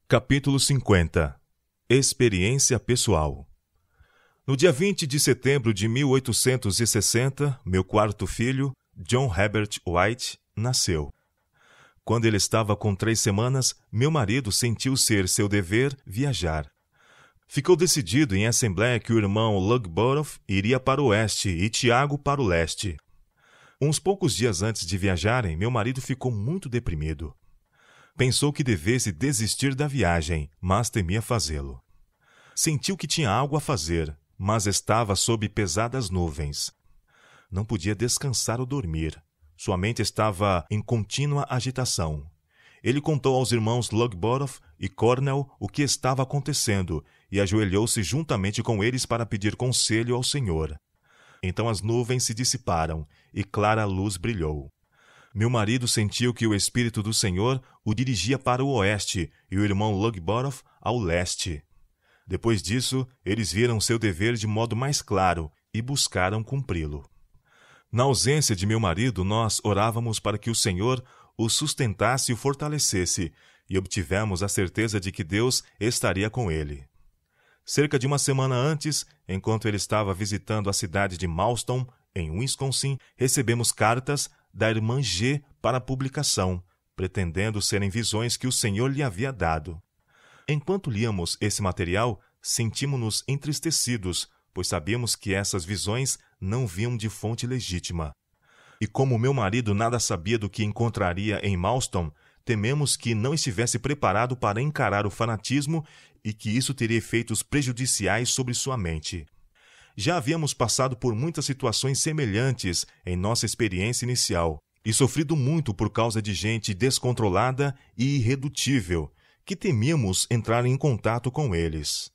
Capítulo 50. Experiência pessoal. No dia 20 de setembro de 1860, meu quarto filho, John Herbert White, nasceu. Quando ele estava com 3 semanas, meu marido sentiu ser seu dever viajar. Ficou decidido em assembleia que o irmão Lugborough iria para o oeste e Tiago para o leste. Uns poucos dias antes de viajarem, meu marido ficou muito deprimido. Pensou que devesse desistir da viagem, mas temia fazê-lo. Sentiu que tinha algo a fazer, mas estava sob pesadas nuvens. Não podia descansar ou dormir. Sua mente estava em contínua agitação. Ele contou aos irmãos Lugborough e Cornell o que estava acontecendo e ajoelhou-se juntamente com eles para pedir conselho ao Senhor. Então as nuvens se dissiparam e clara luz brilhou. Meu marido sentiu que o Espírito do Senhor o dirigia para o oeste e o irmão Lugborough ao leste. Depois disso, eles viram seu dever de modo mais claro e buscaram cumpri-lo. Na ausência de meu marido, nós orávamos para que o Senhor o sustentasse e o fortalecesse, e obtivemos a certeza de que Deus estaria com ele. Cerca de uma semana antes, enquanto ele estava visitando a cidade de Malston, em Wisconsin, recebemos cartas da irmã G para publicação, pretendendo serem visões que o Senhor lhe havia dado. Enquanto líamos esse material, sentimos-nos entristecidos, pois sabíamos que essas visões não vinham de fonte legítima. E como meu marido nada sabia do que encontraria em Malston, tememos que não estivesse preparado para encarar o fanatismo e que isso teria efeitos prejudiciais sobre sua mente. Já havíamos passado por muitas situações semelhantes em nossa experiência inicial e sofrido muito por causa de gente descontrolada e irredutível, que temíamos entrar em contato com eles.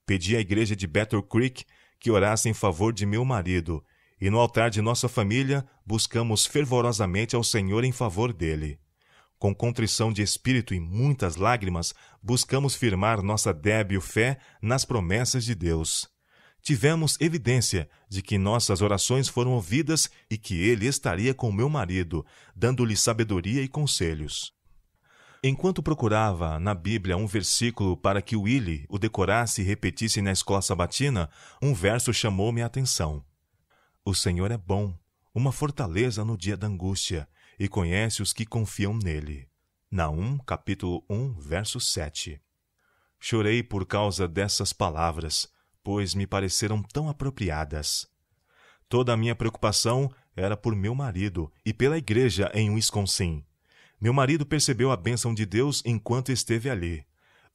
Pedi à igreja de Battle Creek que orasse em favor de meu marido, e no altar de nossa família buscamos fervorosamente ao Senhor em favor dele. Com contrição de espírito e muitas lágrimas, buscamos firmar nossa débil fé nas promessas de Deus. Tivemos evidência de que nossas orações foram ouvidas e que ele estaria com meu marido, dando-lhe sabedoria e conselhos. Enquanto procurava na Bíblia um versículo para que Willie o decorasse e repetisse na escola sabatina, um verso chamou-me a atenção. O Senhor é bom, uma fortaleza no dia da angústia, e conhece os que confiam nele. Naum, capítulo 1, verso 7. Chorei por causa dessas palavras, pois me pareceram tão apropriadas. Toda a minha preocupação era por meu marido e pela igreja em Wisconsin. Meu marido percebeu a bênção de Deus enquanto esteve ali.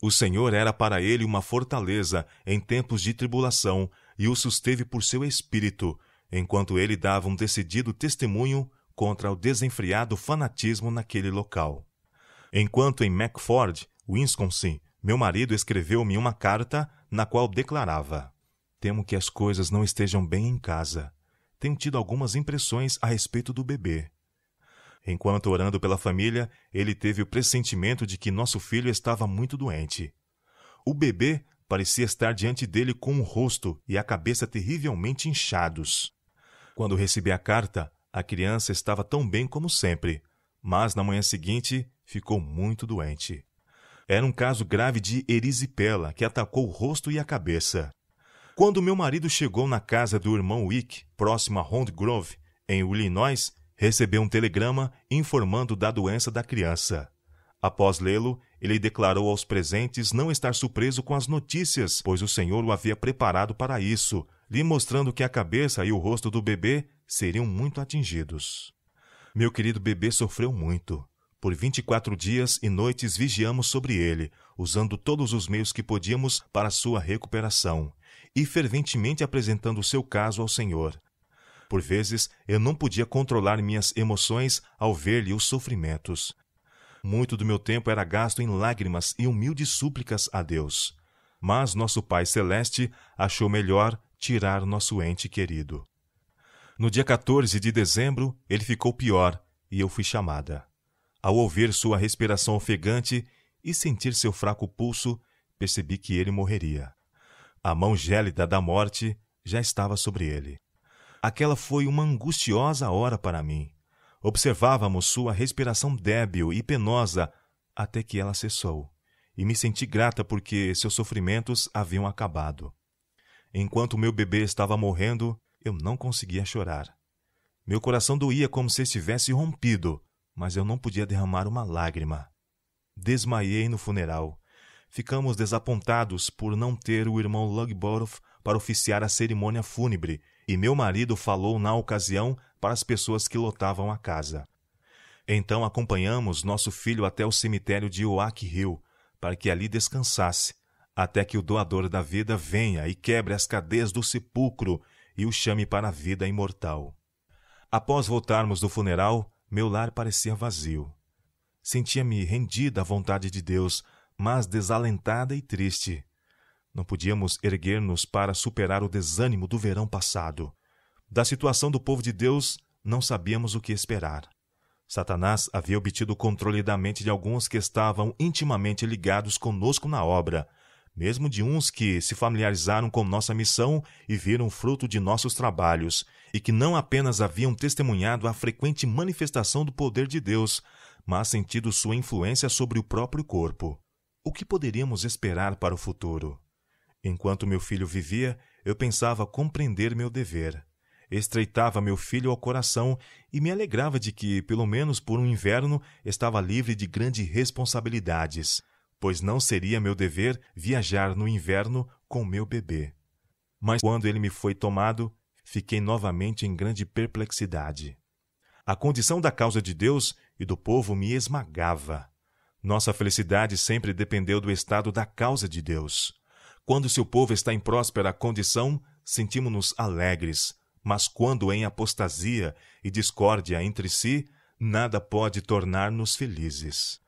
O Senhor era para ele uma fortaleza em tempos de tribulação e o susteve por seu espírito, enquanto ele dava um decidido testemunho contra o desenfreado fanatismo naquele local. Enquanto em McFord, Wisconsin, meu marido escreveu-me uma carta na qual declarava: temo que as coisas não estejam bem em casa. Tenho tido algumas impressões a respeito do bebê. Enquanto orando pela família, ele teve o pressentimento de que nosso filho estava muito doente. O bebê parecia estar diante dele com o rosto e a cabeça terrivelmente inchados. Quando recebi a carta, a criança estava tão bem como sempre, mas na manhã seguinte ficou muito doente. Era um caso grave de erisipela que atacou o rosto e a cabeça. Quando meu marido chegou na casa do irmão Wick, próximo a Round Grove, em Illinois, recebeu um telegrama informando da doença da criança. Após lê-lo, ele declarou aos presentes não estar surpreso com as notícias, pois o Senhor o havia preparado para isso, lhe mostrando que a cabeça e o rosto do bebê seriam muito atingidos. Meu querido bebê sofreu muito. Por 24 dias e noites vigiamos sobre ele, usando todos os meios que podíamos para sua recuperação, e ferventemente apresentando o seu caso ao Senhor. Por vezes, eu não podia controlar minhas emoções ao ver-lhe os sofrimentos. Muito do meu tempo era gasto em lágrimas e humildes súplicas a Deus. Mas nosso Pai Celeste achou melhor tirar nosso ente querido. No dia 14 de dezembro, ele ficou pior e eu fui chamada. Ao ouvir sua respiração ofegante e sentir seu fraco pulso, percebi que ele morreria. A mão gélida da morte já estava sobre ele. Aquela foi uma angustiosa hora para mim. Observávamos sua respiração débil e penosa até que ela cessou, e me senti grata porque seus sofrimentos haviam acabado. Enquanto meu bebê estava morrendo, eu não conseguia chorar. Meu coração doía como se estivesse rompido, mas eu não podia derramar uma lágrima. Desmaiei no funeral. Ficamos desapontados por não ter o irmão Lugborough para oficiar a cerimônia fúnebre, e meu marido falou na ocasião para as pessoas que lotavam a casa. Então acompanhamos nosso filho até o cemitério de Oak Hill, para que ali descansasse, até que o doador da vida venha e quebre as cadeias do sepulcro e o chame para a vida imortal. Após voltarmos do funeral, meu lar parecia vazio. Sentia-me rendida à vontade de Deus, mas desalentada e triste. Não podíamos erguer-nos para superar o desânimo do verão passado. Da situação do povo de Deus, não sabíamos o que esperar. Satanás havia obtido o controle da mente de alguns que estavam intimamente ligados conosco na obra, mesmo de uns que se familiarizaram com nossa missão e viram o fruto de nossos trabalhos, e que não apenas haviam testemunhado a frequente manifestação do poder de Deus, mas sentido sua influência sobre o próprio corpo. O que poderíamos esperar para o futuro? Enquanto meu filho vivia, eu pensava compreender meu dever. Estreitava meu filho ao coração e me alegrava de que, pelo menos por um inverno, estava livre de grandes responsabilidades, pois não seria meu dever viajar no inverno com meu bebê. Mas quando ele me foi tomado, fiquei novamente em grande perplexidade. A condição da causa de Deus e do povo me esmagava. Nossa felicidade sempre dependeu do estado da causa de Deus. Quando seu povo está em próspera condição, sentimos-nos alegres, mas quando em apostasia e discórdia entre si, nada pode tornar-nos felizes.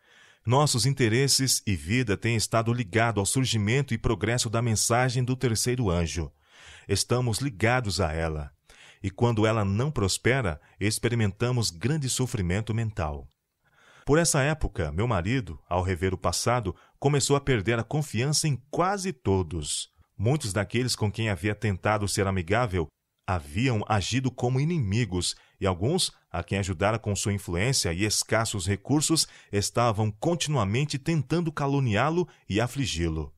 Nossos interesses e vida têm estado ligados ao surgimento e progresso da mensagem do terceiro anjo. Estamos ligados a ela, e quando ela não prospera, experimentamos grande sofrimento mental. Por essa época, meu marido, ao rever o passado, começou a perder a confiança em quase todos. Muitos daqueles com quem havia tentado ser amigável haviam agido como inimigos, e alguns, a quem ajudara com sua influência e escassos recursos, estavam continuamente tentando caluniá-lo e afligi-lo.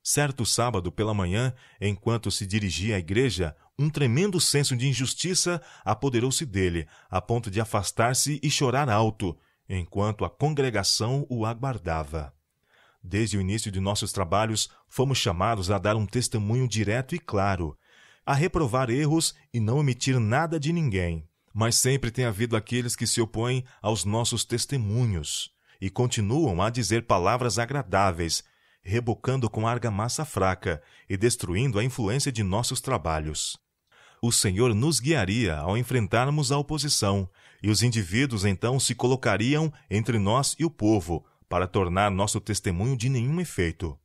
Certo sábado pela manhã, enquanto se dirigia à igreja, um tremendo senso de injustiça apoderou-se dele, a ponto de afastar-se e chorar alto, enquanto a congregação o aguardava. Desde o início de nossos trabalhos, fomos chamados a dar um testemunho direto e claro, a reprovar erros e não omitir nada de ninguém. Mas sempre tem havido aqueles que se opõem aos nossos testemunhos e continuam a dizer palavras agradáveis, rebocando com argamassa fraca e destruindo a influência de nossos trabalhos. O Senhor nos guiaria ao enfrentarmos a oposição, e os indivíduos então se colocariam entre nós e o povo, para tornar nosso testemunho de nenhum efeito.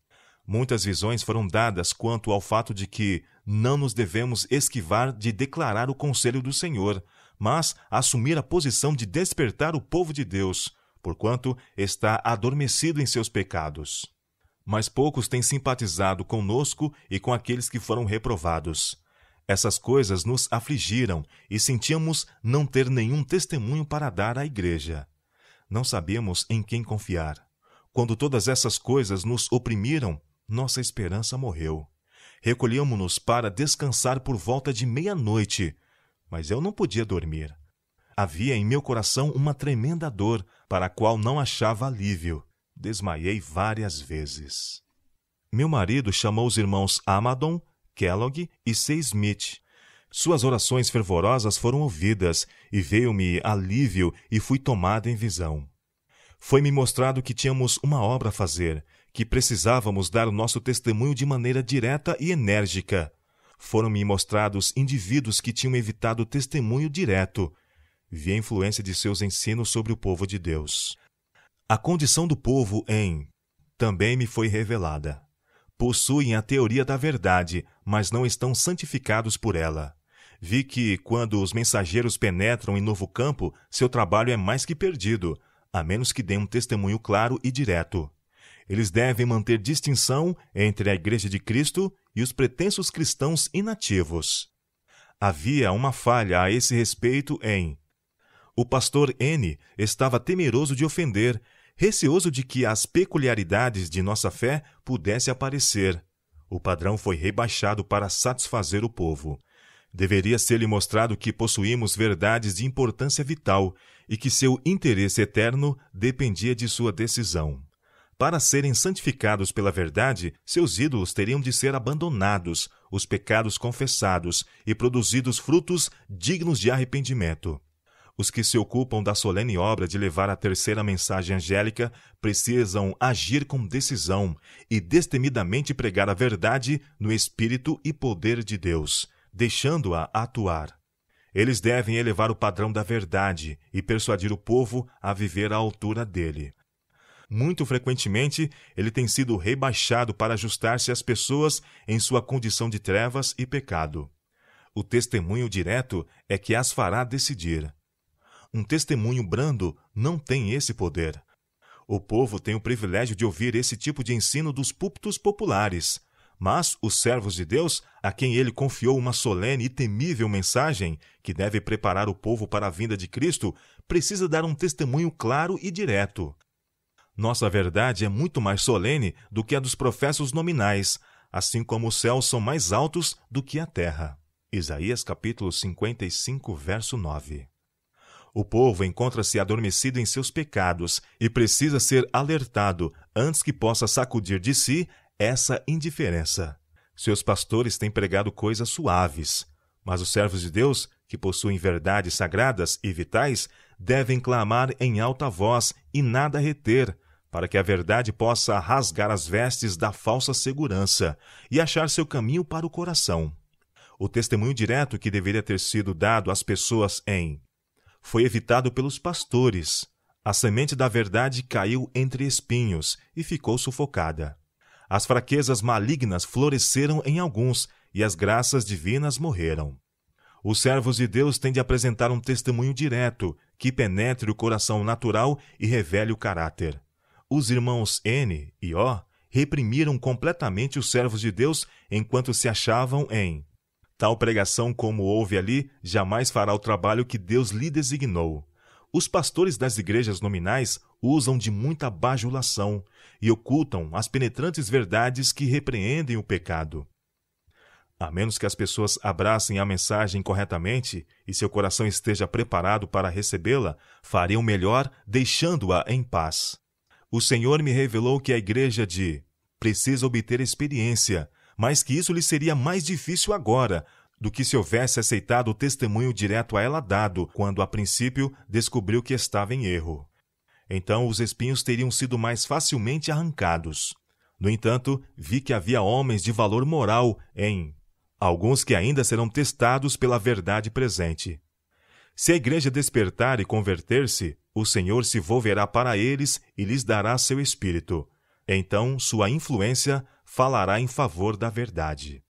Muitas visões foram dadas quanto ao fato de que não nos devemos esquivar de declarar o conselho do Senhor, mas assumir a posição de despertar o povo de Deus, porquanto está adormecido em seus pecados. Mas poucos têm simpatizado conosco e com aqueles que foram reprovados. Essas coisas nos afligiram e sentíamos não ter nenhum testemunho para dar à igreja. Não sabíamos em quem confiar. Quando todas essas coisas nos oprimiram, nossa esperança morreu. Recolhíamos-nos para descansar por volta de meia-noite, mas eu não podia dormir. Havia em meu coração uma tremenda dor, para a qual não achava alívio. Desmaiei várias vezes. Meu marido chamou os irmãos Amadon, Kellogg e C. Smith. Suas orações fervorosas foram ouvidas, e veio-me alívio e fui tomado em visão. Foi-me mostrado que tínhamos uma obra a fazer, que precisávamos dar o nosso testemunho de maneira direta e enérgica. Foram-me mostrados indivíduos que tinham evitado o testemunho direto. Vi a influência de seus ensinos sobre o povo de Deus. A condição do povo também me foi revelada. Possuem a teoria da verdade, mas não estão santificados por ela. Vi que, quando os mensageiros penetram em novo campo, seu trabalho é mais que perdido, a menos que deem um testemunho claro e direto. Eles devem manter distinção entre a Igreja de Cristo e os pretensos cristãos inativos. Havia uma falha a esse respeito O pastor N estava temeroso de ofender, receoso de que as peculiaridades de nossa fé pudessem aparecer. O padrão foi rebaixado para satisfazer o povo. Deveria ser-lhe mostrado que possuímos verdades de importância vital e que seu interesse eterno dependia de sua decisão. Para serem santificados pela verdade, seus ídolos teriam de ser abandonados, os pecados confessados e produzidos frutos dignos de arrependimento. Os que se ocupam da solene obra de levar a terceira mensagem angélica precisam agir com decisão e destemidamente pregar a verdade no Espírito e poder de Deus, deixando-a atuar. Eles devem elevar o padrão da verdade e persuadir o povo a viver à altura dele. Muito frequentemente, ele tem sido rebaixado para ajustar-se às pessoas em sua condição de trevas e pecado. O testemunho direto é que as fará decidir. Um testemunho brando não tem esse poder. O povo tem o privilégio de ouvir esse tipo de ensino dos púlpitos populares, mas os servos de Deus, a quem ele confiou uma solene e temível mensagem que deve preparar o povo para a vinda de Cristo, precisa dar um testemunho claro e direto. Nossa verdade é muito mais solene do que a dos professos nominais, assim como os céus são mais altos do que a terra. Isaías capítulo 55, verso 9. O povo encontra-se adormecido em seus pecados e precisa ser alertado antes que possa sacudir de si essa indiferença. Seus pastores têm pregado coisas suaves, mas os servos de Deus, que possuem verdades sagradas e vitais, devem clamar em alta voz e nada reter, para que a verdade possa rasgar as vestes da falsa segurança e achar seu caminho para o coração. O testemunho direto que deveria ter sido dado às pessoas foi evitado pelos pastores. A semente da verdade caiu entre espinhos e ficou sufocada. As fraquezas malignas floresceram em alguns e as graças divinas morreram. Os servos de Deus têm de apresentar um testemunho direto que penetre o coração natural e revele o caráter. Os irmãos N e O reprimiram completamente os servos de Deus enquanto se achavam em tal pregação como houve ali, jamais fará o trabalho que Deus lhe designou. Os pastores das igrejas nominais usam de muita bajulação e ocultam as penetrantes verdades que repreendem o pecado. A menos que as pessoas abracem a mensagem corretamente e seu coração esteja preparado para recebê-la, fariam melhor deixando-a em paz. O Senhor me revelou que a igreja precisa obter experiência, mas que isso lhe seria mais difícil agora do que se houvesse aceitado o testemunho direto a ela dado, quando a princípio descobriu que estava em erro. Então os espinhos teriam sido mais facilmente arrancados. No entanto, vi que havia homens de valor moral alguns que ainda serão testados pela verdade presente. Se a igreja despertar e converter-se, o Senhor se volverá para eles e lhes dará seu espírito. Então sua influência falará em favor da verdade.